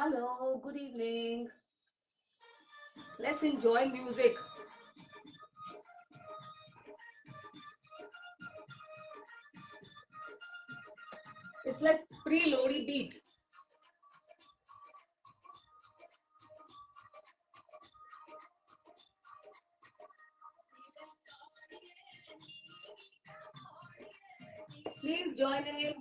Hello, good evening. Let's enjoy music. It's like pre-Lodi beat. Please join in.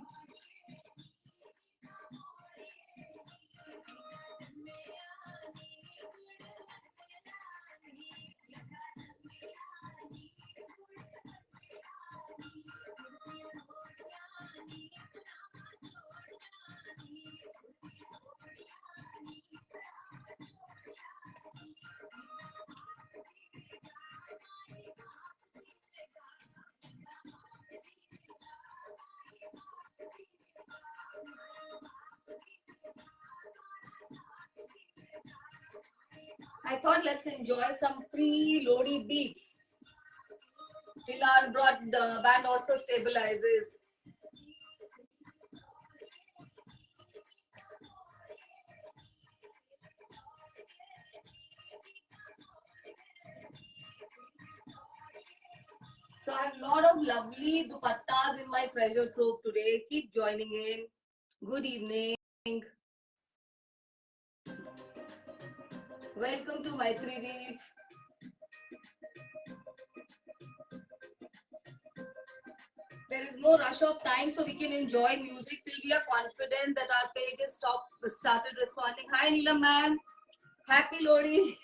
I thought let's enjoy some pre-Lodi beats till our the band also stabilizes. So I have a lot of lovely dupattas in my treasure trove today. Keep joining in. Good evening. Welcome to Maitri Reef. There is no rush of time, so we can enjoy music till we are confident that our page has started responding. Hi Neelam ma'am. Happy Lodi.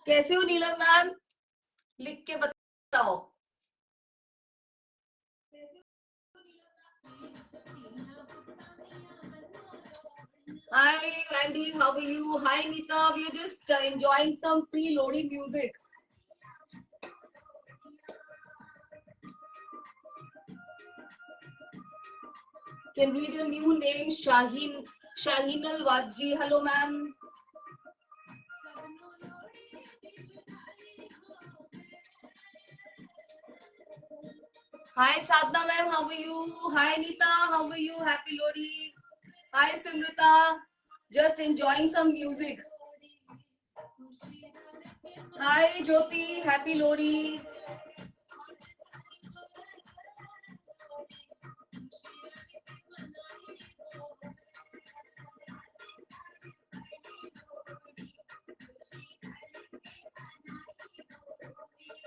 कैसे हो नीलम ma'am? लिख के बताओ. Hi Andy, how are you? Hi Nita, we are just enjoying some pre-Lodi music. Can read your new name, Shaheen Al-Wadji. Hello ma'am. Hi Sadhna ma'am, how are you? Hi Nita, how are you? Happy Lodi. Hi Simrita, just enjoying some music. Hi Jyoti, happy Lodi.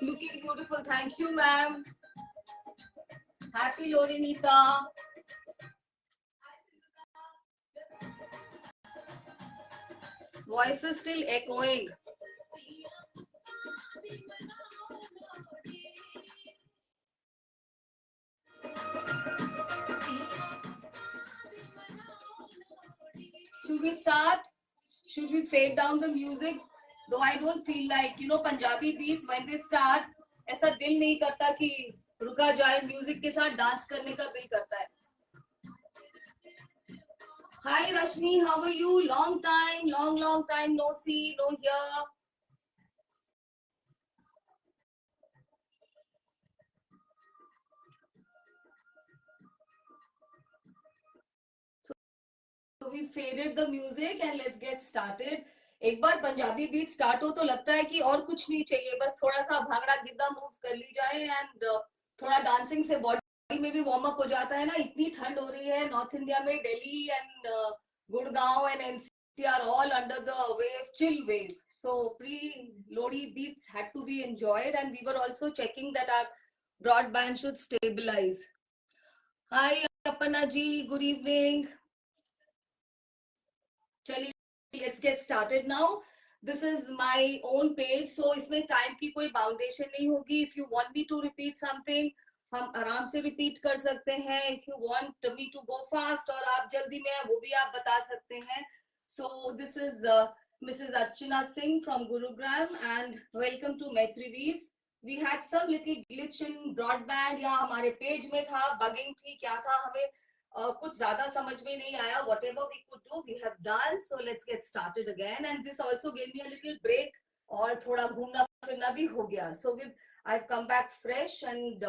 Looking beautiful, thank you ma'am. Happy Lodi Nita. Voice is still echoing. Should we start? Should we fade down the music? Though I don't feel like, Punjabi beats when they start, ऐसा दिल नहीं करता कि रुका जाए, music के साथ dance करने का दिल करता है. Hi Rashmi, how are you? Long time no see, no hear. So we faded the music and let's get started. एक बार पंजाबी बीट स्टार्ट हो तो लगता है कि और कुछ नहीं चाहिए, बस थोड़ा सा भांगड़ा गिद्दा मूव्स कर ली जाए एंड थोड़ा डांसिंग से बॉडी में भी वार्म अप हो जाता है ना. इतनी ठंड हो रही है नॉर्थ इंडिया में, Delhi and Gurgaon and NCR all under the wave, chill wave. So pre-Lodi beats had to be enjoyed and we were also checking that our broadband should stabilize. Hi Apana ji, good evening. चलिए let's get started now. This is my own page, so इसमें time की कोई बाउंडेशन नहीं होगी. If you want me to repeat something, हम आराम से repeat कर सकते हैं. If you want me to go fast और आप जल्दी में वो भी आप बता सकते हैं. So this is Mrs. Archana Singh from Gurugram and welcome to Maitri Reefs. We had some little glitch in broadband, या हमारे पेज में था, बगिंग थी, क्या था, हमें कुछ ज्यादा समझ में नहीं आया. Whatever we could do, we have done. So let's get started again. And this also gave me a little break. और थोड़ा घूमना फिरना भी हो गया. So with I've come back fresh and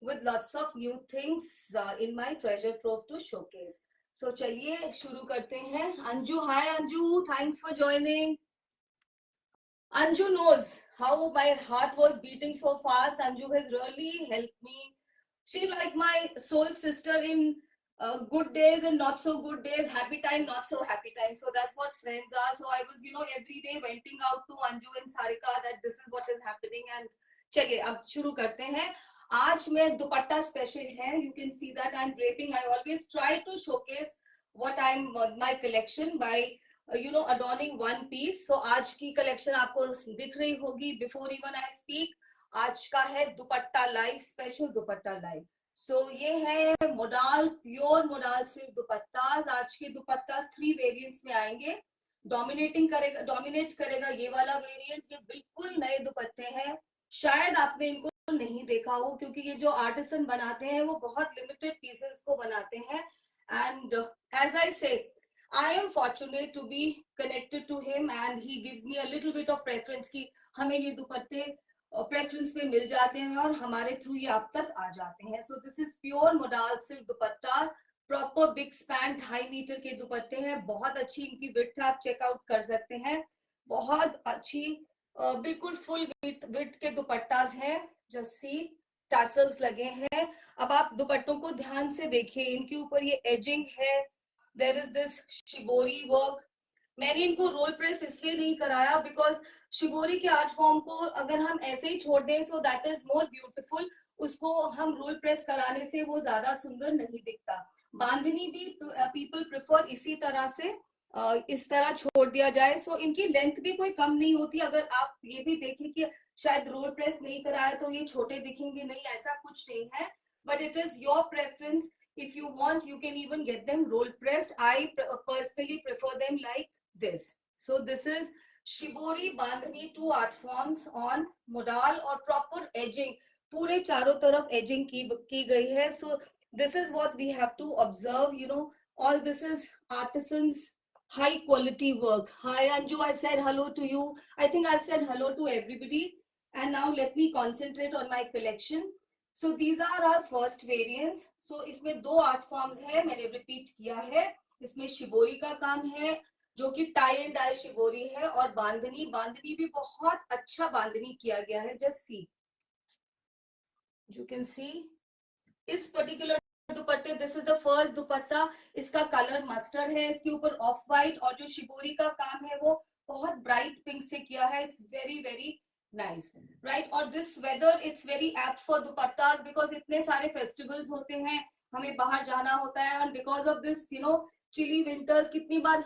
with lots of new things in my treasure trove to showcase. So चलिए शुरू करते हैं. Anju, hi Anju, thanks for joining. Anju knows how my heart was beating so fast. Anju has really helped me. She like my soul sister in good days and not so good days, happy time, not so happy time. So that's what friends are. So I was, every day venting out to Anju and Sarika that this is what is happening. And चलिए अब शुरू करते हैं. आज मैं दुपट्टा special है. You can see that I'm draping. I always try to showcase what I'm my collection by adorning one piece. So आज की कलेक्शन आपको दिख रही होगी. Before even I speak, आज का है dupatta live, special dupatta live. So ये है modal, pure modal silk dupattas. आज के दुपट्टास 3 वेरिएंट्स में आएंगे. डोमिनेट करेगा ये वाला वेरिएंट. ये बिल्कुल नए दुपट्टे हैं. शायद आपने इनको नहीं देखा हो क्योंकि ये जो आर्टिसन बनाते हैं वो बहुत लिमिटेड पीसेस को बनाते हैं. एंड एज आई से I am fortunate to be connected to him and he gives me a little bit of preference कि हमें ये दुपट्टे प्रेफरेंस में मिल जाते हैं और हमारे थ्रू ये आप तक आ जाते हैं. So this is pure modal silk dupattas. Proper big span 2.5 metre के दुपट्टे हैं. बहुत अच्छी इनकी विड्थ आप चेकआउट कर सकते हैं. बहुत अच्छी बिल्कुल फुल विड्थ के दुपट्टास हैं. जस्ट सी टैसल्स लगे हैं. अब आप दुपट्टों को ध्यान से देखिए. इनके ऊपर ये एजिंग है. There is this shibori work. मैंने इनको रोल प्रेस इसलिए नहीं कराया बिकॉज शिबोरी के आर्ट फॉर्म को अगर हम ऐसे ही छोड़ दें so that is more beautiful. उसको हम रोल प्रेस कराने से वो ज्यादा सुंदर नहीं दिखता. बांधनी भी पीपल प्रेफर इसी तरह से इस तरह छोड़ दिया जाए. सो इनकी लेंथ भी कोई कम नहीं होती. अगर आप ये भी देखें कि शायद रोल प्रेस नहीं कराया तो ये छोटे दिखेंगे, नहीं, ऐसा कुछ नहीं है. But it is your preference. If you want, you can even get them roll pressed. I personally prefer them like this. So this is Shibori Bandhani 2 art forms on modal और proper edging. पूरे चारों तरफ edging की गई है. So this is what we have to observe. All this is artisans high quality work. Hi Anju, I said hello to you. I think I've said hello to everybody. And now let me concentrate on my collection. So these are our first variants. So इसमें 2 art forms है. मैंने repeat किया है. इसमें shibori का काम है जो कि टाई एंड डाई शिबोरी है. और बांधनी भी बहुत अच्छा बांधनी किया गया है. जस्ट सी, यू कैन सी इस पर्टिकुलर दुपट्टे. दिस इज द फर्स्ट दुपट्टा. इसका कलर मस्टर्ड है. इसके ऊपर ऑफ वाइट और जो शिबोरी का काम है वो बहुत ब्राइट पिंक से किया है. It's very very nice, right? और this weather it's very apt for dupattas because इतने सारे festivals होते हैं, हमें बाहर जाना होता है. and because of this chilly winters, कितनी बार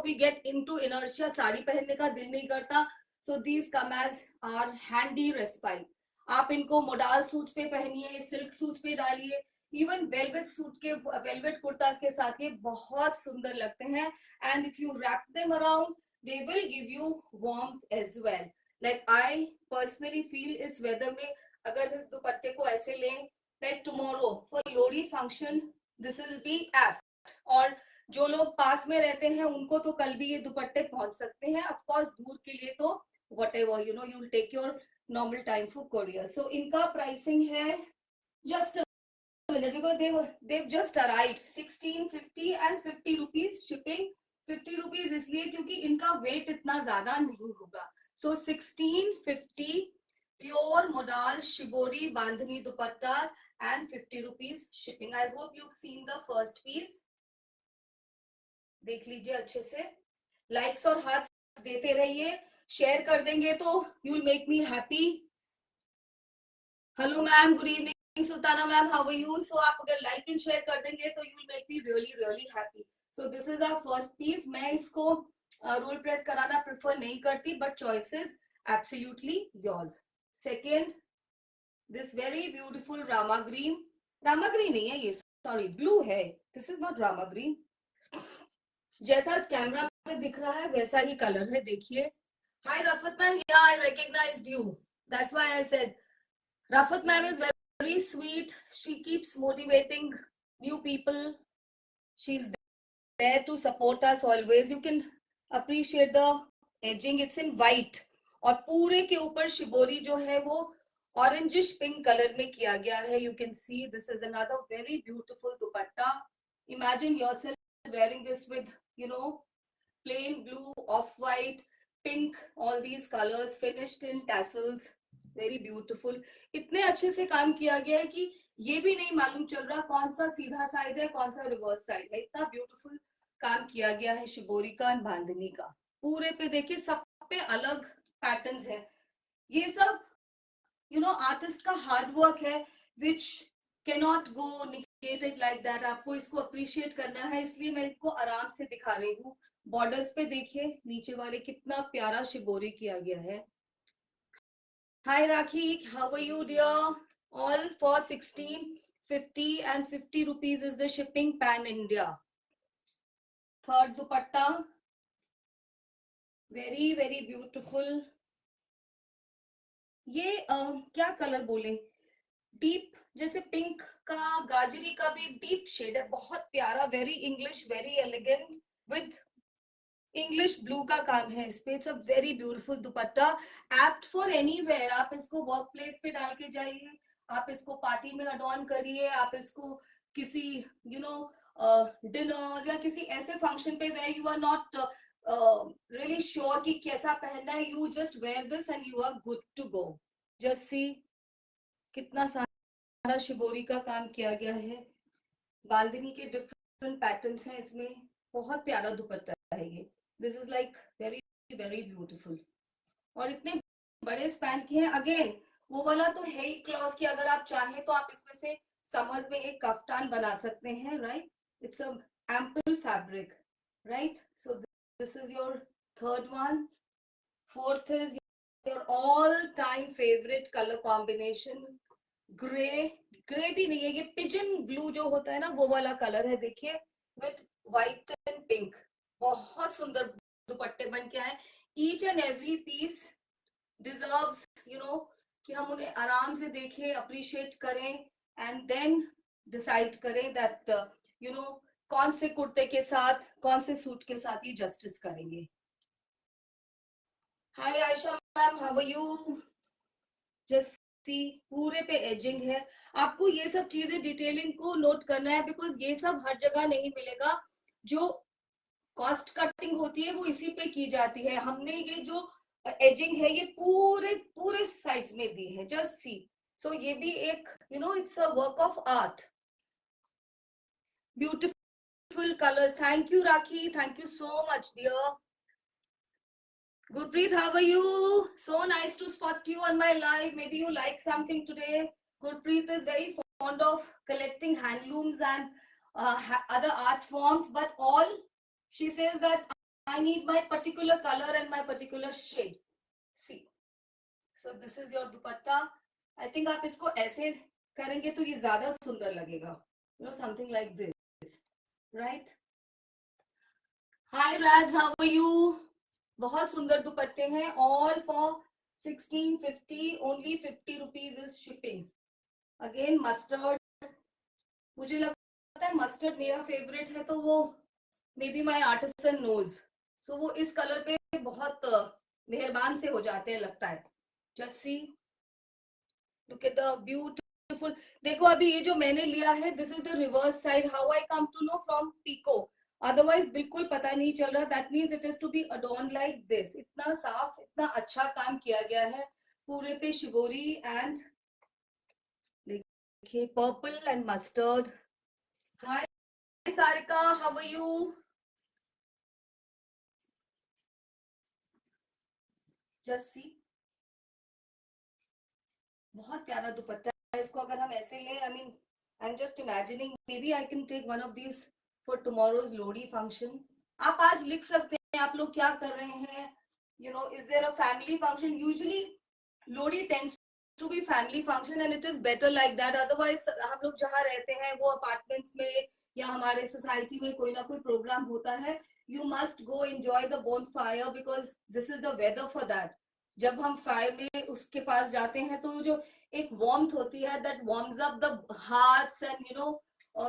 we get into inertia, sari पहनने का दिल नहीं करता. so these come as our handy respite. आप इनको मोडाल सूट्स पे पहनिए, सिल्क सूट्स पे डालिए, इवन वेलवेट सूट के वेलवेट कुर्तास के साथ ये बहुत सुंदर लगते हैं. and if you wrap them around they will give you warmth as well. Like I personally feel इस weather में अगर इस दुपट्टे को ऐसे लें, like tomorrow for Lodi function this will be apt. और जो लोग पास में रहते हैं उनको तो कल भी ये दुपट्टे पहुंच सकते हैं. Of course दूर के लिए तो whatever you will take your normal time for courier. So इनका pricing है just a minute because they've just arrived 1650 and 50 rupees shipping. 50 rupees इसलिए क्योंकि इनका weight इतना ज्यादा नहीं होगा. So 1650 pure modal shibori bandhani dupattas and 50 rupees shipping. I hope you've seen the first piece. देख लीजिए अच्छे से. लाइक्स और हार्ट्स देते रहिए. शेयर कर देंगे तो you'll make me happy. Hello ma'am, good evening. Sultana ma'am, how are you? So आप अगर लाइक एंड शेयर कर देंगे तो you'll make me really really happy. So this is our first piece. मैं इसको रोल प्रेस कराना प्रेफर नहीं करती but choice is absolutely yours. Second, this very beautiful Rama green. Rama green नहीं है ये, सॉरी, ब्लू है. This is not Rama green. जैसा कैमरा में दिख रहा है वैसा ही कलर है. देखिए. हाय Rafat ma'am, yeah I recognised you. That's why I said Rafat ma'am is very sweet. She keeps motivating new people. she's there to support us always. You can appreciate the edging, it's in white, और पूरे के ऊपर shibori जो है वो orangish pink colour में किया गया है. You can see this is another very beautiful dupatta. Imagine yourself wearing this with, you know, plain blue, off white, pink, all these colors finished in tassels. Very beautiful. इतने अच्छे से काम किया गया है कि ये भी नहीं मालूम चल रहा कौन सा सीधा साइड है कौन सा रिवर्स साइड है. इतना ब्यूटीफुल काम किया गया है शिबोरी का और बांधनी का. पूरे पे देखिए सब पे अलग पैटर्न्स है. ये सब यू नो आर्टिस्ट का हार्ड वर्क है which cannot go negated like that. आपको इसको अप्रिशिएट करना है, इसलिए मैं इसको आराम से दिखा रही हूँ. बॉर्डर्स पे देखिए नीचे वाले कितना प्यारा शिबोरी किया गया है. Hi Rakhi, how are you dear? All for 1650 and 50 rupees is the shipping pan India. Third dupatta, very very beautiful. ये क्या कलर बोले, डीप जैसे पिंक का, गाजरी का भी डीप शेड है, बहुत प्यारा, very English, very elegant with English blue का काम है इस पे. It's a very beautiful dupatta, apt for anywhere. आप इसको वर्क प्लेस पे डाल के जाइए, आप इसको पार्टी में अडॉर्न करिए, आप इसको किसी यू नो डिनर्स या किसी ऐसे फंक्शन पे where you are not really sure कि कैसा पहनना है, you just wear this and you are good to go. Just see कितना सारा शिबोरी का काम किया गया है. बांधनी के डिफरेंट पैटर्न्स हैं इसमें. बहुत प्यारा दुपट्टा है ये. This is like very very beautiful. और इतने बड़े स्पैन के हैं. अगेन वो वाला तो है ही क्लॉथ की, अगर आप चाहें तो आप इसमें से समर्स में एक कफ्तान बना सकते हैं, right. It's a ample fabric, right. So this is your third one. Fourth is your all time favourite colour combination, grey. Grey भी नहीं है ये, पिजन ब्लू जो होता है ना वो वाला कलर है. देखिए विथ व्हाइट एंड पिंक, बहुत सुंदर दुपट्टे बन के आए. Each and every piece deserves you know कि हम उन्हें आराम से देखें, अप्रिशिएट करें एंड देन डिसाइड करें दैट यू नो कौन से कुर्ते के साथ, कौन से सूट के साथ ये जस्टिस करेंगे. Hi Ayesha ma'am, how are you? Just see पूरे पे एजिंग है. आपको ये सब चीजें डिटेलिंग को नोट करना है, बिकॉज ये सब हर जगह नहीं मिलेगा. जो कॉस्ट कटिंग होती है वो इसी पे की जाती है. हमने ये जो एजिंग है ये पूरे पूरे साइज में दी है. जस्ट सी. सो ये भी एक you know it's a work of art. Beautiful colours. Thank you Rakhi, thank you so much dear. Gurpreet, how are you? So nice to spot you on my live. Maybe you like something today. Gurpreet is very fond of collecting handlooms and other art forms, but all she says that I need my particular color and my particular shade. See, so this is your dupatta. I think आप इसको ऐसे करेंगे तो ये ज्यादा सुंदर लगेगा. You know, something like this, right? Hi Raj, how are you? बहुत सुंदर दुपट्टे हैं. All for 1650, only 50 rupees is shipping. Again mustard, मुझे लगता है मस्टर्ड मेरा फेवरेट है, तो वो may be my artisan knows. So वो इस कलर पे बहुत मेहरबान से हो जाते हैं लगता है. Just see, look at the beautiful. देखो अभी ये जो मैंने लिया है, this is the reverse side. How I come to know? From picot. Otherwise बिल्कुल पता नहीं चल रहा. That means it is to be adorn like this. इतना साफ, इतना अच्छा काम किया गया है पूरे पे शिबोरी. एंड देखिए purple and mustard. Hi Sarika, how are you? Just see, बहुत प्यारा दुपट्टा है. इसको अगर हम ऐसे ले, I mean I am just imagining, maybe I can take one of these for tomorrow's Lohri function. आप आज लिख सकते हैं आप लोग क्या कर रहे हैं. You know, is there a family function? Usually Lohri tends to be family function and it is better like that. Otherwise हम लोग जहाँ रहते हैं वो अपार्टमेंट्स में या हमारे सोसाइटी में कोई ना कोई प्रोग्राम होता है. You must go enjoy the bonfire because this is the weather for that. जब हम फायर में उसके पास जाते हैं तो जो एक वार्मथ होती है, that warms up the hearts and you know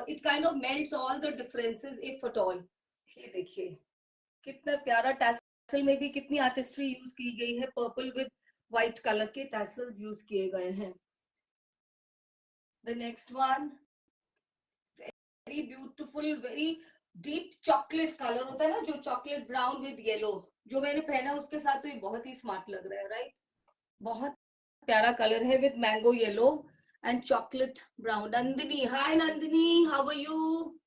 it kind of melts all the differences if at all. ये देखिए कितना प्यारा टैसल में भी कितनी आर्टिस्ट्री यूज की गई है, पर्पल विद व्हाइट कलर के टैसल्स यूज किए गए हैं. The next one, very beautiful, very deep chocolate color होता है ना, जो chocolate brown with yellow, जो मैंने पहना उसके साथ तो ये बहुत ही स्मार्ट लग रहा है, राइट? बहुत प्यारा कलर है with mango yellow and chocolate brown. Nandini, hi Nandini, how are you?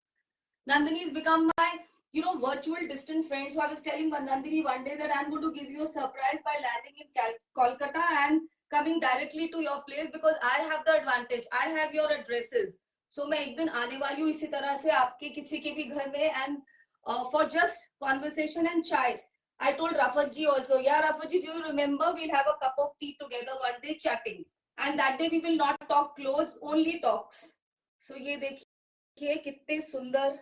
Nandini has become my, virtual distant friend. So I was telling Nandini one day that I'm going to give you a surprise by landing in Kolkata and coming directly to your place because I have the advantage. I have your addresses. So मैं एक दिन आने वाली हूँ इसी तरह से आपके किसी के भी घर में, and for just conversation and chai. I told Rafat ji also, yeah, Rafat ji, do you remember? We'll have a cup of tea together one day chatting. And that day we will not talk clothes, only talks. So ये देखिए कितने सुंदर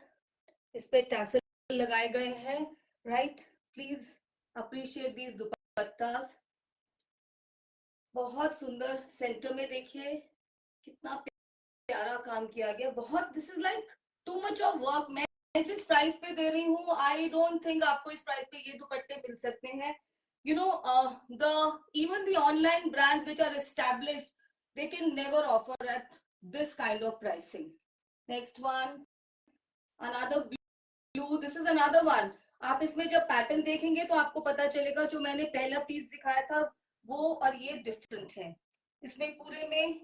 इस पे tassel लगाए गए हैं, right? Please appreciate these दुपट्टास. बहुत सुंदर. सेंटर में देखिए कितना प्यारा काम किया गया. बहुत, this is like too much of work. मैं जिस प्राइस पे दे रही हूँ, आई डोंट थिंक आपको इस प्राइस पे ये दुपट्टे मिल सकते हैं. Even the online brands which are established, they can never offer at this kind of pricing. Next one, another blue. This is another one. आप इसमें जब पैटर्न देखेंगे तो आपको पता चलेगा जो मैंने पहला पीस दिखाया था वो और ये डिफरेंट है. इसमें पूरे में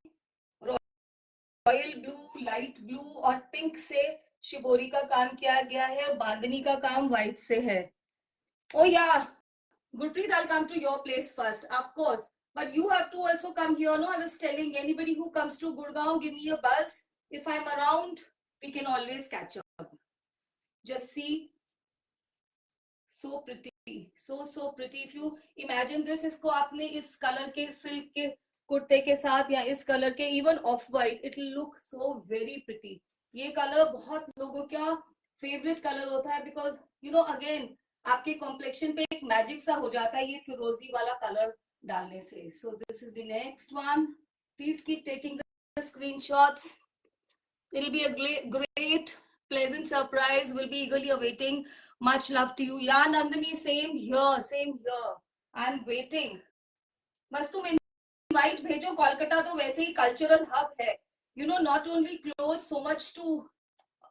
रॉयल ब्लू, लाइट ब्लू और पिंक से शिबोरी का काम किया गया है और बांधनी का काम व्हाइट से है. Oh yeah, Gurpreet, I'll come to your place first, of course. But you have to also come here. No, I was telling anybody who comes to Gurgaon, give me a buzz. If I'm around, we can always catch up. Just see. So pretty, so pretty. If you imagine this, इसको आपने इस colour के silk के कुर्ते के साथ या इस कलर के even of white, it will look so very pretty. ये कलर बहुत लोगों का फेवरेट कलर होता है बिकॉज अगेन आपके कॉम्प्लेक्शन पे एक मैजिक सा हो जाता है ये फिरोजी वाला कलर डालने से. सो this is the next one. Please keep taking the screenshots. It will be a great pleasant surprise. Will be eagerly awaiting. Much love to you. Yeah, Nandini, same here. I'm waiting. बस तुम invite भेजो. कोलकाता तो वैसे ही cultural hub है. Not only clothes, so much to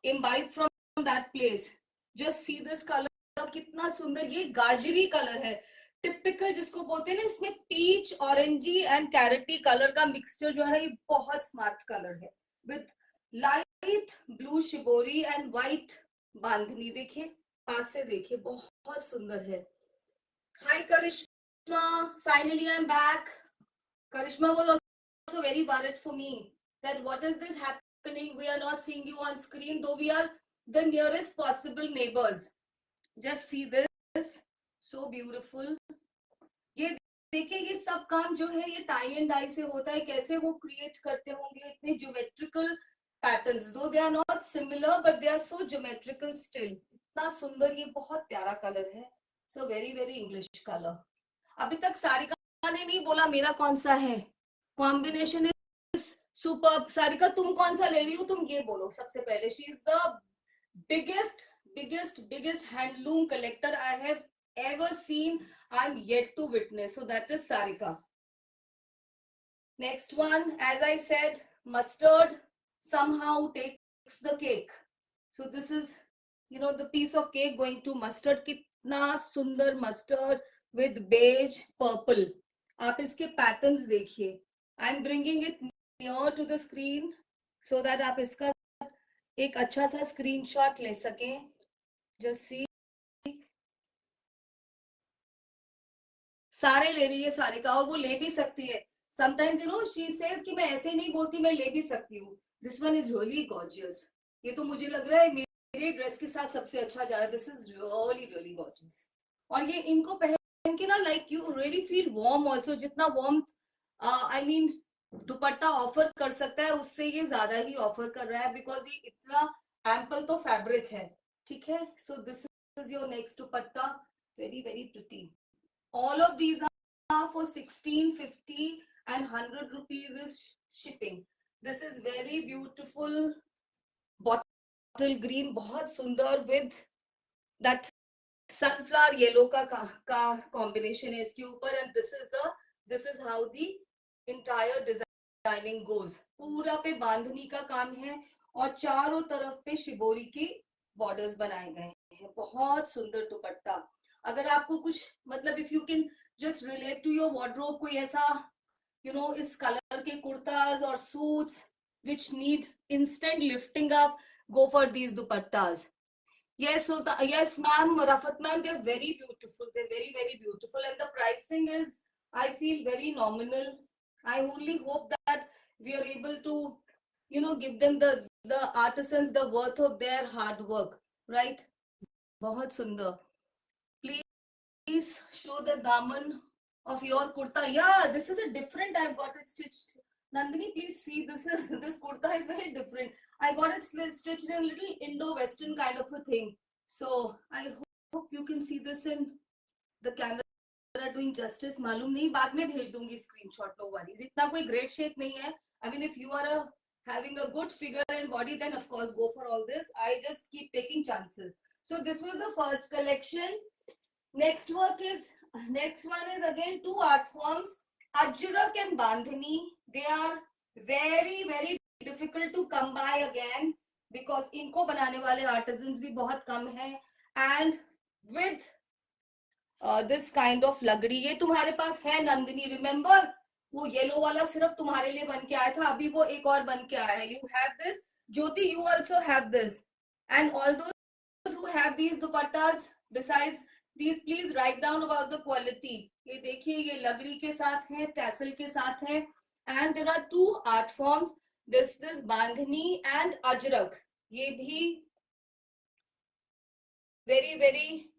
imbibe from that place. Just see this color. कितना सुंदर. ये गाजरी colour है. टिपिकल जिसको बोलते हैं ना, इसमें peach, orangey and carroty colour का मिक्सचर जो है ये बहुत स्मार्ट कलर है. With light blue shibori and white bandhani. देखिए पास से देखिए, बहुत सुंदर है. Hi Karishma, finally I am back. Karishma was also very worried for me that what is this happening, we are not seeing you on screen though we are the nearest possible neighbours. Just see this, so beautiful. ये देखिए ये सब काम जो है ये tie and die से होता है. कैसे वो क्रिएट करते होंगे इतने geometrical patterns. Though they are not similar but they are so geometrical still. इतना सुंदर. ये बहुत प्यारा कलर है. So very very English colour. अभी तक सारिका ने नहीं बोला मेरा कौन सा है. Combination is super. सारिका तुम कौन सा ले रही हो, तुम ये बोलो सबसे पहले. She is the biggest handloom collector I have ever seen. I'm yet to witness. So that is Sarika. Next one, as I said, mustard somehow takes the cake. So this is, the piece of cake going to mustard. Kitna sundar mustard with beige purple. आप इसके patterns देखिए. I'm bringing it near to the screen so that आप इसका एक अच्छा सा screenshot ले सकें. Just see. सारे ले रही है सारिका और वो ले भी सकती है. Sometimes she says कि मैं ऐसे नहीं बोलती, मैं ले भी सकती हूँ. This one is really gorgeous. ये तो मुझे लग रहा है मेरे ड्रेस के साथ सबसे अच्छा जा रहा है. This is really gorgeous. और ये इनको पहन के ना like you really feel warm also. जितना warm I mean dupatta offer कर सकता है उससे ये ज्यादा ही ऑफर कर रहा है बिकॉज ये इतना एम्पल तो फैब्रिक है. ठीक है. सो this is your next dupatta. Very very pretty. All of these are for 1650 and 100 rupees is shipping. This is very beautiful bottle green बहुत सुंदर विद दैट सनफ्लावर येलो का कॉम्बिनेशन है इसके ऊपर, and this is how the entire designing goes. पूरा पे बांधनी का काम है और चारों तरफ पे शिबोरी की बॉर्डर्स बनाए गए हैं। बहुत सुंदर दुपट्टा। अगर आपको कुछ मतलब if you can just relate to your wardrobe, कोई ऐसा इस कलर के कुर्ताज और suits which need instant lifting up, go for these dupattas. Yes, so yes, ma'am, Rafat ma'am, they're very beautiful. They're very, very beautiful. And the pricing is, I feel, very nominal. I only hope that we are able to, give them the artisans the worth of their hard work, right? Bahut sundar. Please show the daman of your kurta. Yeah, this is a different. I've got it stitched. Nandini, please see. This kurta is very different. I got it stitched in a little Indo-Western kind of a thing. So I hope you can see this in the camera doing justice. मालूम नहीं, बाद में भेज दूंगी screenshot. No worries. इतना कोई great shape नहीं है. I mean, if you are having a good figure and body, then of course go for all this. I just keep taking chances. So this was the first collection. Next one is again two art forms, Ajrak and Bandhani. They are very, very difficult to come by again because इनको बनाने वाले artisans भी बहुत कम हैं, and with this kind of लकड़ी, ये तुम्हारे पास है नंदिनी, remember वो येलो वाला सिर्फ तुम्हारे लिए बन के आया था, अभी वो एक और बन के आया है. You have this, Jyoti, you also have this, and all those who have these dupattas besides these, please write down about the quality. ये देखिए, ये लकड़ी के साथ है, टैसल के साथ है, and there are two art forms, this bandhani and Ajrak. ये भी very, very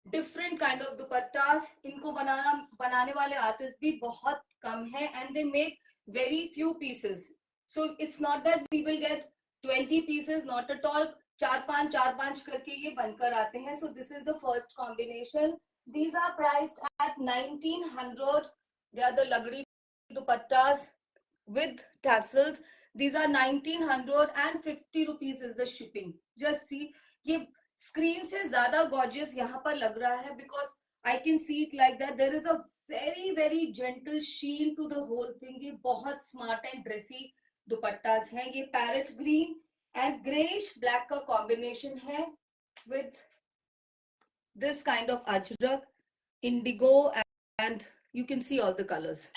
different kind of dupattas. इनको बनाने वाले आर्टिस्ट भी बहुत कम है, and they make very few pieces. So it's not that we will get 20 pieces, not at all. चार पांच करके ये बनकर आते हैं. So this is the first combination. These are priced at 1900. They are the lagdi dupattas with tassels. These are 1950 rupees is the shipping. Just see, ये screen से ज्यादा गॉर्जियस यहाँ पर लग रहा है because I can see it like that. There is a very, very gentle sheen to the whole thing. ये बहुत smart and dressy दुपट्टास हैं. ये parrot green and grayish black का combination है with this kind of ajrak, indigo, and you can see all the colors.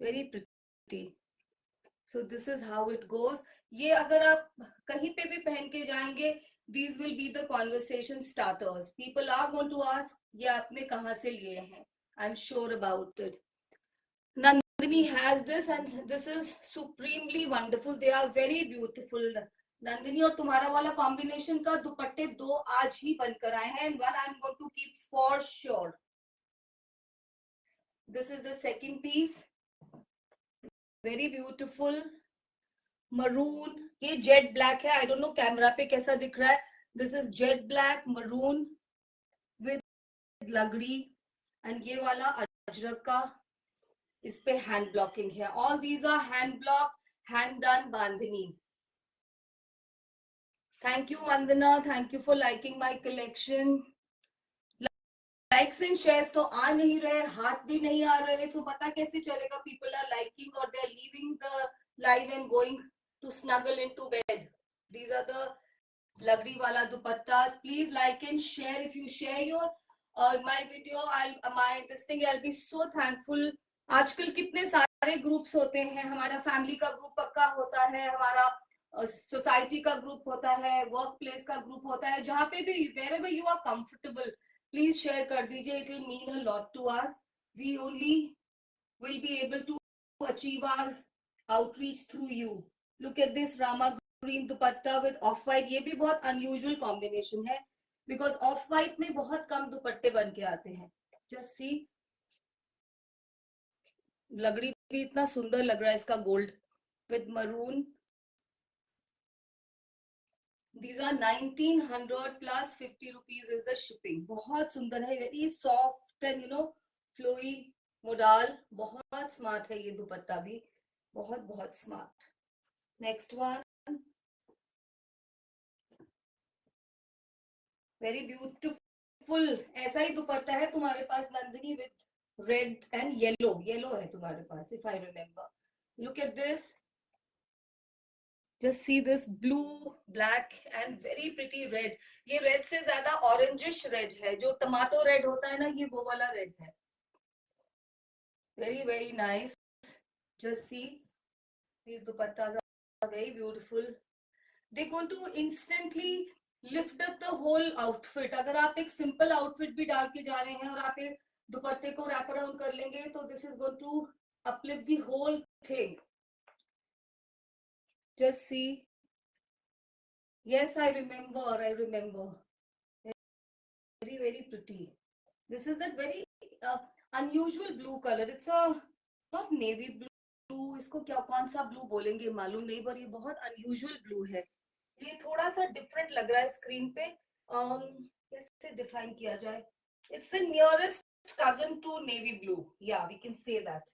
Very pretty. So this is how it goes. ये अगर आप कहीं पे भी पहन के जाएंगे, these will be the conversation starters. People are going to ask, ये आपने कहाँ से लिए हैं? I'm sure about it. Nandini has this, and this is supremely wonderful. They are very beautiful. Nandini और तुम्हारा वाला कॉम्बिनेशन का दुपट्टे दो आज ही बनकर आए हैं, and one I'm going to keep for sure. This is the second piece. Very beautiful. Maroon. ये जेट ब्लैक है. I don't know कैमरा पे कैसा दिख रहा है. This is jet black, maroon with लकड़ी, and ये वाला अजरक का, इस पे hand blocking है. All these are hand block, hand done bandhani. Thank you, Vandana. Thank you for liking my collection. Likes and shares तो आ नहीं रहे, हाथ भी नहीं आ रहे, so पता कैसे चलेगा people are liking or they are leaving the live and going to snuggle into bed. These are the lagdi wala dupattas. Please like and share. If you share your my video, I'll be so thankful. आजकल कितने सारे groups होते हैं. हमारा family का group पक्का होता है, हमारा सोसाइटी का ग्रुप होता है, वर्क प्लेस का ग्रुप होता है, जहाँ पे भी wherever you are comfortable, please share कर दीजिए. It will mean a lot to us. We only will be able to achieve our outreach through you. Look at this Rama green dupatta with off white. ये भी बहुत unusual combination है because off white में बहुत कम दुपट्टे बन के आते हैं. Just see, लकड़ी भी इतना सुंदर लग रहा है इसका gold with maroon. These are 1900 plus 50 rupees is the shipping. बहुत सुंदर है, very soft and flowy modal. बहुत smart है ये दुपट्टा भी, बहुत बहुत smart. Next one. Very beautiful. ऐसा ही दुपट्टा है तुम्हारे पास Nandini, with red and yellow, yellow है तुम्हारे पास, if I remember. Look at this, just see this blue, black and very pretty red. ये रेड से ज्यादा ऑरेंजिश रेड है, जो टमाटो रेड होता है ना, ये वो वाला रेड है। Very very nice. Just see, these dupattas are very beautiful. They going to instantly lift up the whole outfit. अगर आप एक सिंपल आउटफिट भी डाल के जा रहे हैं और आप एक दुपट्टे को रैप अराउंड कर लेंगे, तो this is going to uplift the whole thing. Just see. Yes, I remember. I remember. Very, very pretty. This is that very unusual blue color. It's a not navy blue. इसको क्या कौन सा blue बोलेंगे मालूम नहीं, पर ये बहुत अनयूजुअल ब्लू है। ये थोड़ा सा डिफरेंट लग रहा है स्क्रीन पे। कैसे डिफाइन किया जाए? It's the nearest cousin to navy blue, या we can say that.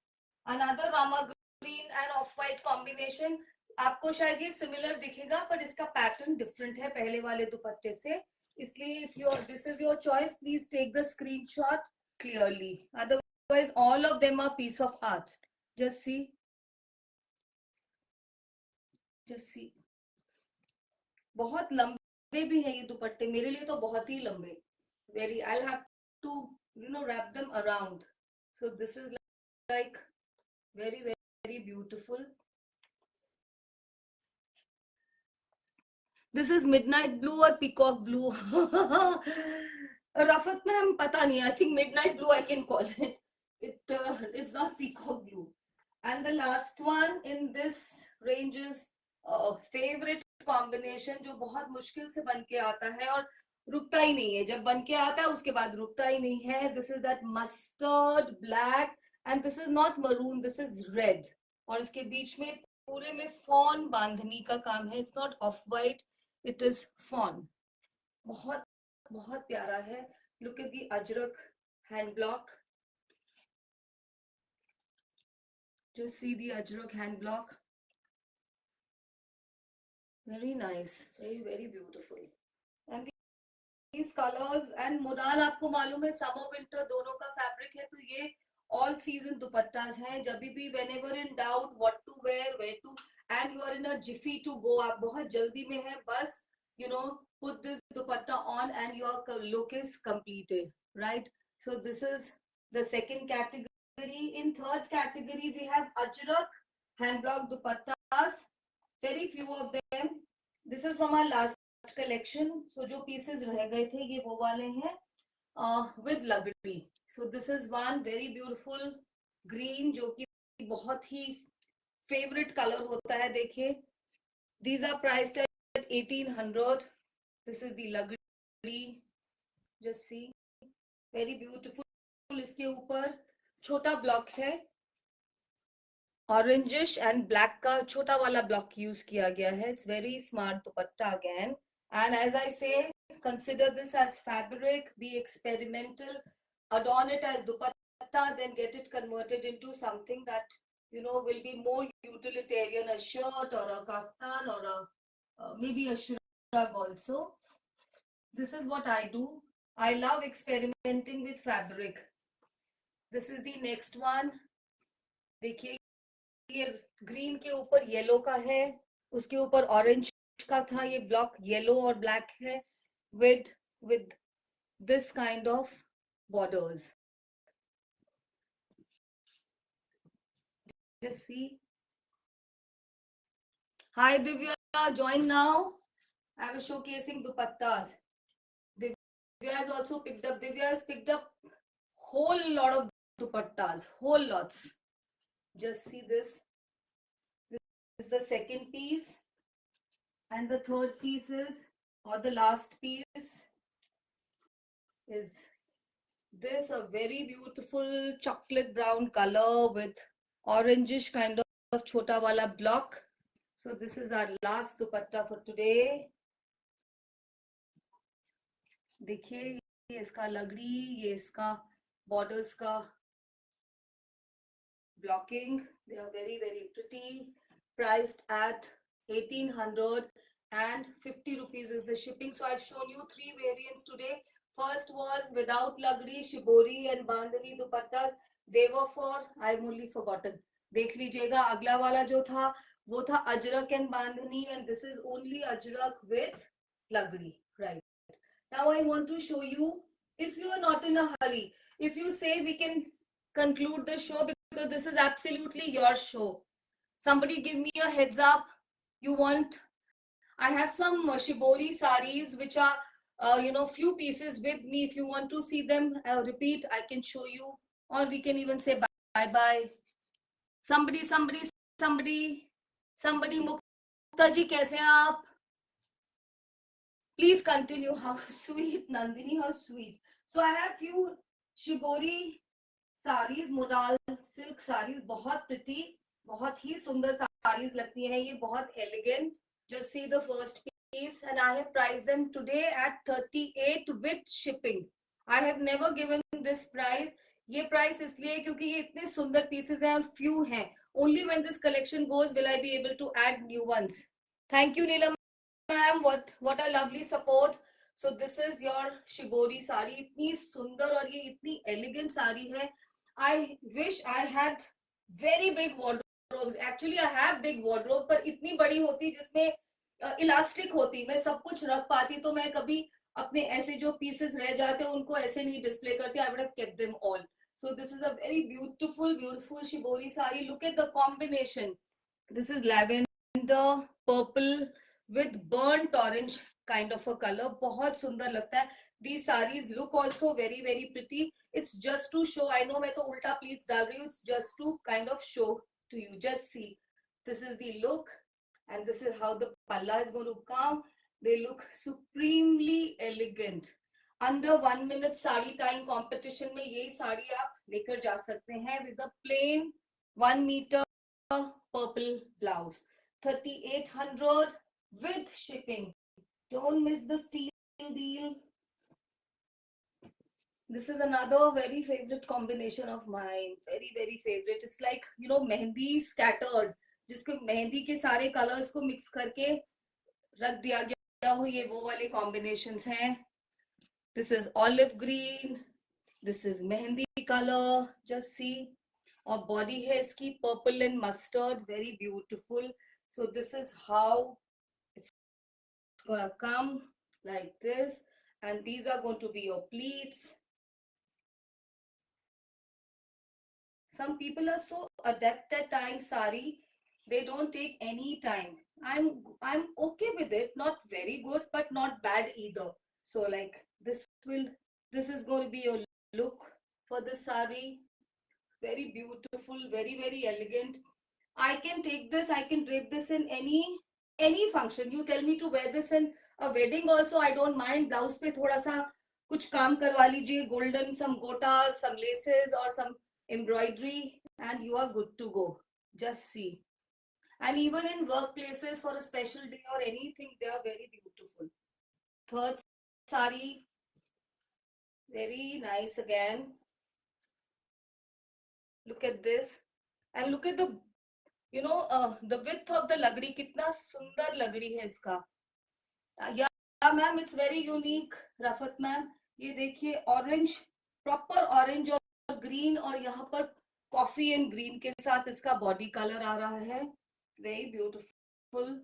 Another Rama green and off white combination. आपको शायद ये सिमिलर दिखेगा, पर इसका पैटर्न डिफरेंट है पहले वाले दुपट्टे से, इसलिए if your this is your choice, please take the screenshot clearly, otherwise all of them are piece of arts. Just see, just see. बहुत लंबे भी हैं ये दुपट्टे, मेरे लिए तो बहुत ही लंबे। Very, I have to wrap them around. So this is like very very beautiful. This is midnight blue और पीकॉक ब्लू। रफत में हम पता नहीं, I think midnight blue I can call it, it is not peacock blue. And the last one in this range is favourite combination, जो बहुत मुश्किल से बन के आता है और रुकता ही नहीं है, जब बन के आता है उसके बाद रुकता ही नहीं है। This is that mustard black, and this is not maroon, this is red, और इसके बीच में पूरे में फॉन बांधनी का काम है। It's not off white, it is fawn. बहुत बहुत प्यारा है। Look at the ajrak hand block, just see the ajrak hand block, very nice, very very beautiful. And these colors and modal, आपको मालूम है समर विंटर दोनों का फैब्रिक है, तो ये ऑल सीजन दुपट्टास हैं। जब भी whenever in doubt what to wear, where to, and you are in a jiffy to go, आप बहुत जल्दी में है, बस put this dupatta on and your look is completed, right? So this is the second category. In third category we have ajrak hand block dupattas, very few of them. This is from our last collection. So जो pieces रह गए थे ये वो वाले हैं with luxury. So this is one very beautiful green, जो कि बहुत ही फेवरेट कलर होता है। देखिए, these are priced at 1800। This is the luxury, just see, very beautiful. इसके ऊपर छोटा ब्लॉक है, ऑरेंजिश एंड ब्लैक का छोटा वाला ब्लॉक यूज किया गया है। It's very smart dupatta again. And as I say, consider this as fabric, be experimental, adorn it as dupatta, then get it converted into something that will be more utilitarian, a shirt or a kaftan or a maybe a shrug also. This is what I do. I love experimenting with fabric. This is the next one. देखिए, ये green के ऊपर yellow का है, उसके ऊपर orange का था, ये ब्लॉक येलो और ब्लैक है with this kind of borders. Just see. Hi Divya, join now. I was showcasing dupattas. Divya has also picked up. Divya has picked up whole lot of dupattas, whole lots. Just see this. This is the second piece, and the third piece is, or the last piece is this, a very beautiful chocolate brown color with orangish kind of chota wala block. So this is our last dupatta for today. देखिए, ये इसका लगड़ी, ये इसका borders का blocking. They are very very pretty. Priced at 1800, and 50 rupees is the shipping. So I've shown you 3 variants today. First was without lagdi, shibori and bandhani dupattas. They were for, I've only forgotten. देख लीजिएगा अगला वाला जो था वो था Ajrak and bandhani, and this is only ajrak with lagdi, right? Now I want to show you, if you are not in a hurry, if you say we can conclude the show because this is absolutely your show. Somebody give me a heads up. You want, I have some shibori saris which are, few pieces with me. If you want to see them, repeat, I can show you, or we can even say bye bye. Somebody, somebody, somebody, somebody. Mukta ji, kaise hain aap? Please continue. How sweet, Nandini, how sweet. So I have few shibori sarees, modal silk sarees, बहुत pretty, बहुत ही सुंदर sarees लगती हैं ये, बहुत elegant. Just see the first piece, and I have priced them today at 38 with shipping. I have never given this price. ये price इसलिए क्योंकि ये इतने सुंदर pieces हैं और few हैं. Only when this collection goes will I be able to add new ones. Thank you, Neelam ma'am. What a lovely support. So this is your shibori sari. इतनी सुंदर और ये इतनी elegant साड़ी है. I wish I had very big wardrobes. Actually, I have big wardrobe, पर इतनी बड़ी होती जिसमें इलास्टिक होती, मैं सब कुछ रख पाती, तो मैं कभी अपने ऐसे जो पीसेस रह जाते हैं उनको ऐसे नहीं डिस्प्ले करती. I would have kept them all. So this is a very beautiful shibori sari. Look at the combination. This is lavender, purple with burnt orange kind of a color. बहुत सुंदर लगता है. These sarees look also very pretty. It's just to show. I know मैं तो उल्टा pleats डाल रही हूँ. It's just to kind of show to you. Just see. This is the look, and this is how the palla is going to come. They look supremely elegant. Under 1 minute sari time competition में यही साड़ी आप लेकर जा सकते हैं with a plain 1 meter purple blouse. 3800 with shipping. Don't miss the steal deal. This is another very favorite combination of mine. Very favorite. It's like, mehndi scattered. जिसको मेहंदी के सारे colors को mix करके रख दिया गया हो, ये वो वाले combinations हैं. This is olive green. This is mehendi color. Just see. और body है इसकी purple and mustard. Very beautiful. So this is how it's gonna come, like this. And these are going to be your pleats. Some people are so adept at tying sari, they don't take any time. I'm okay with it, not very good, but not bad either. So like this is going to be your look for the sari. Very beautiful, very elegant. I can take this, I can drape this in any function. You tell me to wear this in a wedding also, I don't mind. Blouse पे थोड़ा सा कुछ काम करवा लीजिए, golden, some gotas, some laces or some embroidery, and you are good to go. Just see. And even in workplaces for a special day or anything, they are very beautiful. Third sari, very nice again. Look at this, and look at the the width of the lagdi. कितना सुंदर लगड़ी है इसका. Yeah ma'am, it's very unique. Rafat ma'am, ये देखिए orange, proper orange और green, और यहाँ पर coffee and green के साथ इसका body color आ रहा है. Very beautiful.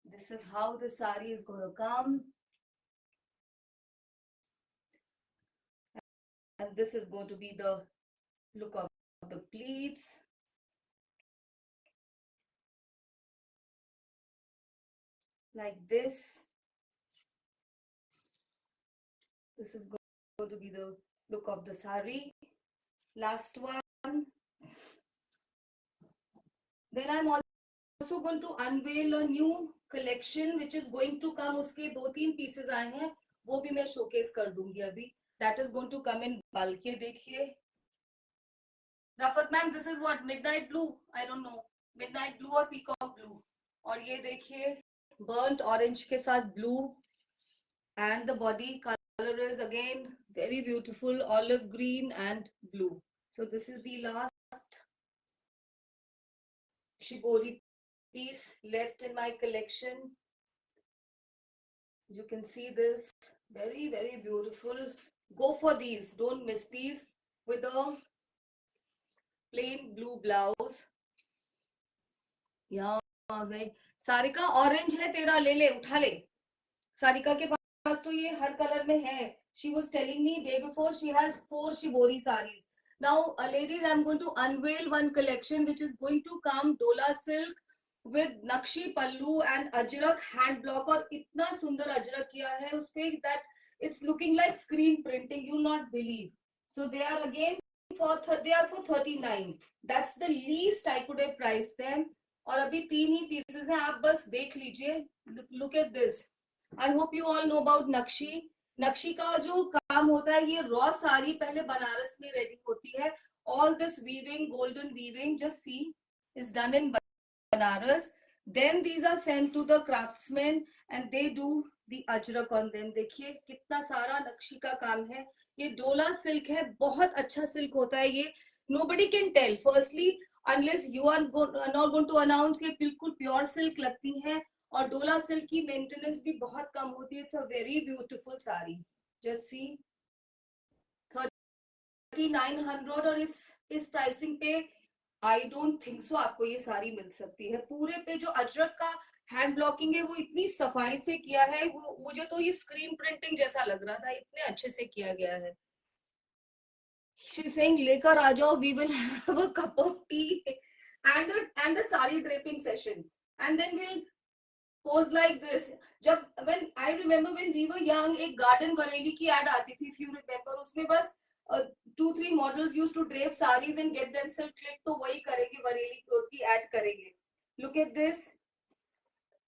This is how the sari is going to come. And this is going to be the look of the pleats. Like this. This is going to be the look of the sari. Last one. Then I'm also going to unveil a new collection which is going to come. उसके 2-3 pieces आए हैं, वो भी मैं showcase कर दूंगी अभी. That is going to come in bulk. ये देखिए. Rafat ma'am, this is what, midnight blue? I don't know. Midnight blue or peacock blue. और ये देखिए burnt orange के साथ blue, and the body color is again very beautiful, olive green and blue. So this is the last shibori piece left in my collection. You can see this, very, very beautiful. Go for these, don't miss these, with a plain blue blouse. यहाँ आ गए। Sarika orange है तेरा, ले ले, उठा ले। सारिका के पास तो ये हर कलर में है। She was telling me day before she has 4 shibori sarees. Now, ladies, I'm going to unveil one collection which is going to come Dola silk with Nakshi pallu and Ajrak hand block, और इतना सुंदर अजरक किया है उस पे that it's looking like screen printing. You'll not believe. So they are again they are for 39. That's the least I could have priced them. और अभी 3 ही pieces हैं, आप बस देख लीजिए. Look at this. I hope you all know about नक्शी. नक्शी का जो काम होता है, ये रॉ साड़ी पहले बनारस में रेडी होती है. All this weaving, golden weaving, just see, is done in Banaras. Then these are sent to the craftsmen and they do the ajrak on them. देखिए कितना सारा नक्शी का काम है. ये डोला सिल्क है, बहुत अच्छा सिल्क होता है ये. Nobody can tell. Firstly, unless you are not going to announce, ये बिल्कुल प्योर सिल्क लगती है. और डोला सिल्क की मेंटेनेंस भी बहुत कम होती है. It's a very beautiful sari. Just see 3900, और इस प्राइसिंग पे आई डोंट थिंक सो आपको ये साड़ी मिल सकती है. पूरे पे जो अजरक का हैंड ब्लॉकिंग है वो इतनी सफाई से किया है, वो मुझे तो ये स्क्रीन प्रिंटिंग जैसा लग रहा था, इतने अच्छे से किया गया है. She is saying लेकर आ जाओ, we will have a cup of tea and a sari draping session, and then we'll pose like this. जब when I remember when we were young, एक गार्डन बरेली की एड आती थी, if you remember, उसमें बस 2-3 models used to drape sarees and get themselves click, तो वही करेंगे, बरेली की एड करेंगे. Look at this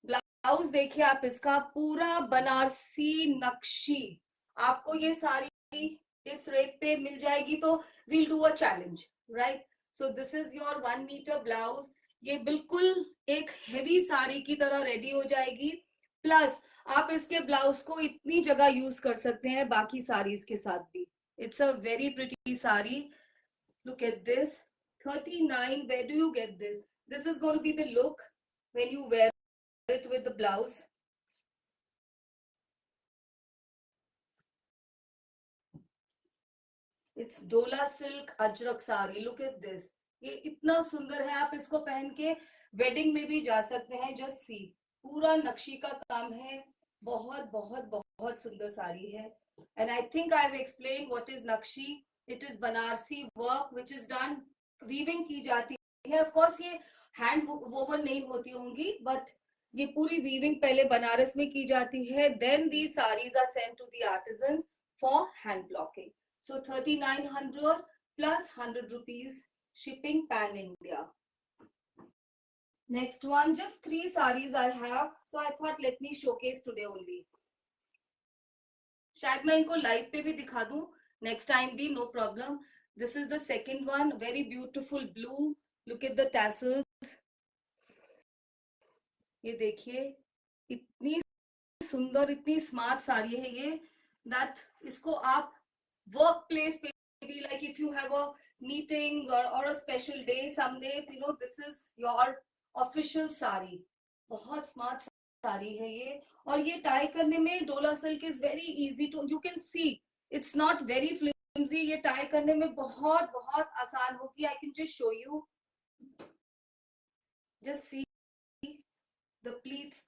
ब्लाउज, देखिए आप, इसका पूरा बनारसी नक्शी. आपको ये सारी इस रेट पे मिल जाएगी, तो we'll do a challenge, right? So this is your 1 meter blouse. ये बिल्कुल एक हेवी साड़ी की तरह रेडी हो जाएगी. प्लस आप इसके ब्लाउज को इतनी जगह यूज कर सकते हैं बाकी साड़ीज के साथ भी. It's a very pretty sari. Look at this. 39. Where do you get this? This is going to be the look when you wear it with the blouse. It's Dola silk ajrak sari. Look at this. ये इतना सुंदर है, आप इसको पहन के wedding में भी जा सकते हैं. जस्ट सी, पूरा नक्शी का काम है. बहुत बहुत बहुत सुंदर साड़ी है. And I think I have explain what is नक्शी. It is Banarasi work which is done, weaving की जाती है. ऑफ कोर्स ये हैंड वोवन नहीं होती होंगी, बट ये पूरी वीविंग पहले बनारस में की जाती है. Then the saris are sent to the artisans for hand blocking. So 3900 plus 100 rupees shipping pan India. Next one, just 3 sarees I have, so I thought let me showcase today only. शायद मैं इनको live पे भी दिखा दूं next time भी, no problem. This is the second one, very beautiful blue. Look at the tassels. ये देखिए इतनी सुंदर, इतनी स्मार्ट साड़ी है ये, दैट इसको आप वर्क प्लेस पे भी, like if you have a meetings or a special day someday, you know, this is your official sari. बहुत स्मार्ट साड़ी है ये. और ये टाई करने में dola silk is very easy to, you can see it's not very flimsy. ये tie करने में बहुत बहुत आसान होगी. I can just show you. Just see, the pleats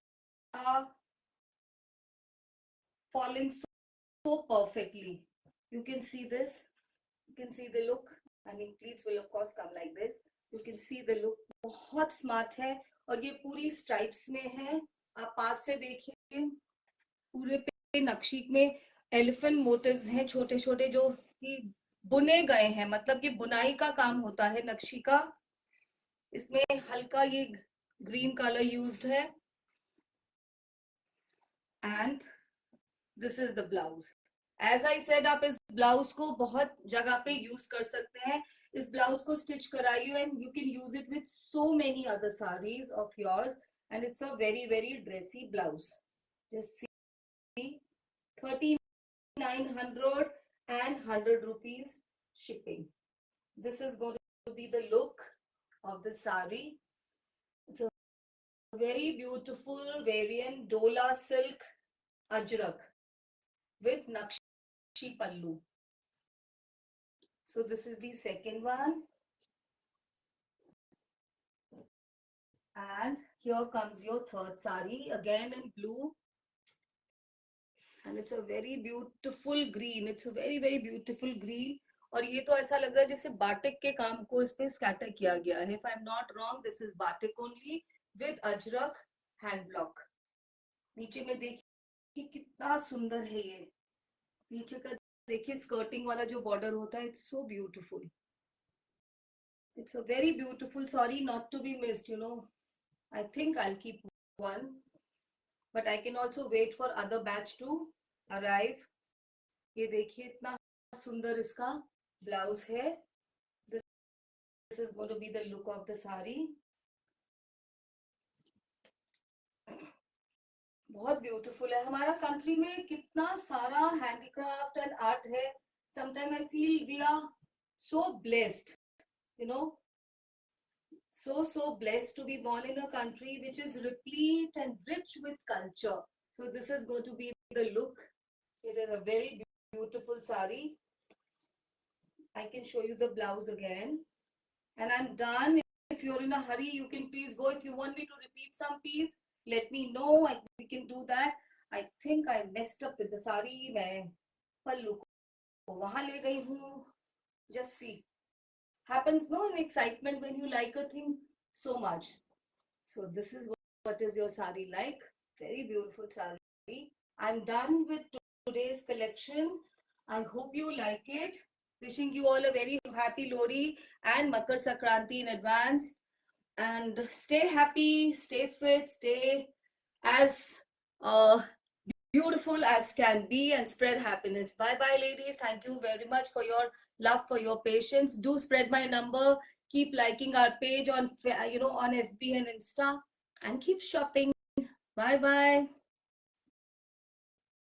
are falling so perfectly. You can see this. You can see the look. I mean, pleats will of course come like this. You can see the look. बहुत smart है. और ये पूरी stripes में है. आप पास से देखिए, पूरे पे नक्शी में एलिफेंट मोटिव्स हैं, छोटे छोटे, जो कि बुने गए हैं. मतलब ये बुनाई का काम होता है नक्शी का. इसमें हल्का ये ग्रीन कलर यूज्ड है. And this is the blouse. As I said, आप इस ब्लाउज को बहुत जगह पे यूज कर सकते हैं. इस ब्लाउज को स्टिच कराइए and you can use it with so many other saris of yours. And it's a very very dressy blouse. Just see, 3900 and 100 rupees shipping. This is going to be the look of the sari. It's a very beautiful variant Dola silk ajrak with Nakshi pallu. So this is the second one. And here comes your third sari, again in blue. And it's a very beautiful green. It's a very very beautiful green. और ये तो ऐसा लग रहा है जैसे batik के काम को इस पे स्कैटर किया गया है. If I'm not wrong, this is batik only with ajrak hand block. नीचे में देखिए कितना सुंदर है ये. नीचे का देखिए स्कर्टिंग वाला जो बॉर्डर होता है, it's so beautiful. It's a very beautiful saree, not to be missed, you know. I think I'll keep one, but I can also wait for other batch to arrive. ये देखिए इतना सुंदर इसका blouse है. This is going to be the look of the saree. बहुत beautiful है. हमारा country में कितना सारा हैंडीक्राफ्ट एंड आर्ट है. Sometime I feel we are so blessed, you know, so blessed to be born in a country which is replete and rich with culture. So this is going to be the look. It is a very beautiful sari. I can show you the blouse again, and I'm done. If you're in a hurry, you can please go. If you want me to repeat some piece, let me know. We can do that. I think I messed up with the sari. मैं पल्लू को वहां ले गई हूँ. Just see. Happens no in excitement when you like a thing so much. So this is what is your sari like. Very beautiful sari. I'm done with today's collection. I hope you like it. Wishing you all a very happy Lodi and Makar Sankranti in advance. And stay happy, stay fit, stay as beautiful as can be, and spread happiness. Bye bye ladies. Thank you very much for your love, for your patience. Do spread my number. Keep liking our page on on FB and Insta, and keep shopping. Bye bye.